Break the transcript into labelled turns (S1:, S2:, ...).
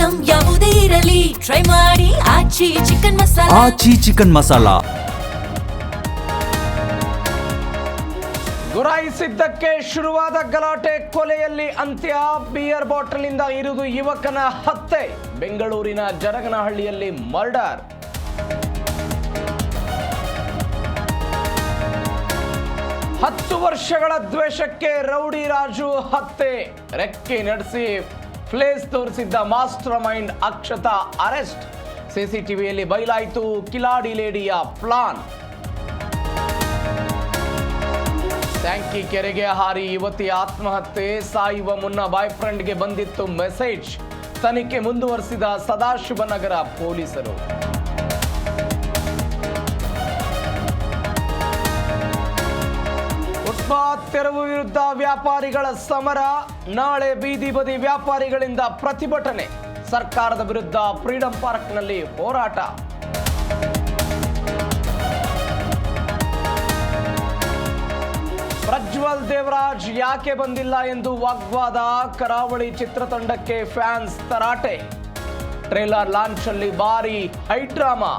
S1: Item ಯಾವುದೇ ಇರಲಿ try ಮಾಡಿ ಆಚಿ ಚಿಕನ್ ಮಸಾಲಾ.
S2: ಆಚಿ ಚಿಕನ್ ಮಸಾಲಾ.
S3: ಗುರಾಯಿಸಿದ್ದಕ್ಕೆ ಶುರುವಾದ ಗಲಾಟೆ, ಕೊಲೆಯಲ್ಲಿ ಅಂತ್ಯ. ಬಿಯರ್ ಬಾಟಲ್ ಇಂದ ಇರಿದು ಯುವಕನ ಹತ್ಯೆ. ಬೆಂಗಳೂರಿನ ಜರಗನಹಳ್ಳಿಯಲ್ಲಿ ಮರ್ಡರ್. ಹತ್ತು ವರ್ಷಗಳ ದ್ವೇಷಕ್ಕೆ ರೌಡಿ ರಾಜು ಹತ್ಯೆ. ರೆಕ್ಕೆ ನಡೆಸಿ ಫ್ಲೇಸ್ ತೋರಿಸಿದ್ದ ಮಾಸ್ಟರ್ ಮೈಂಡ್ ಅಕ್ಷತಾ ಅರೆಸ್ಟ್. ಸಿಸಿಟಿವಿಯಲ್ಲಿ ಬಯಲಾಯಿತು ಕಿಲಾಡಿ ಲೇಡಿಯ ಪ್ಲಾನ್. ಟ್ಯಾಂಕಿ ಕೆರೆಗೆ ಹಾರಿ ಯುವತಿ ಆತ್ಮಹತ್ಯೆ. ಸಾಯುವ ಮುನ್ನ ಬಾಯ್ ಫ್ರೆಂಡ್ಗೆ ಬಂದಿತ್ತು ಮೆಸೇಜ್. ತನಿಖೆ ಮುಂದುವರೆಸಿದ ಸದಾಶಿವನಗರ ಪೊಲೀಸರು. ಫುಟ್ಪಾತ್ ತೆರವು ವಿರುದ್ಧ ವ್ಯಾಪಾರಿಗಳ ಸಮರ. ನಾಳೆ ಬೀದಿ ಬದಿ ವ್ಯಾಪಾರಿಗಳಿಂದ ಪ್ರತಿಭಟನೆ. ಸರ್ಕಾರದ ವಿರುದ್ಧ ಫ್ರೀಡಂ ಪಾರ್ಕ್ನಲ್ಲಿ ಹೋರಾಟ. ಪ್ರಜ್ವಲ್ ದೇವರಾಜ್ ಯಾಕೆ ಬಂದಿಲ್ಲ ಎಂದು ವಾಗ್ವಾದ. ಕರಾವಳಿ ಚಿತ್ರತಂಡಕ್ಕೆ ಫ್ಯಾನ್ಸ್ ತರಾಟೆ. ಟ್ರೇಲರ್ ಲಾಂಚ್ ಅಲ್ಲಿ ಭಾರಿ ಹೈಡ್ರಾಮಾ.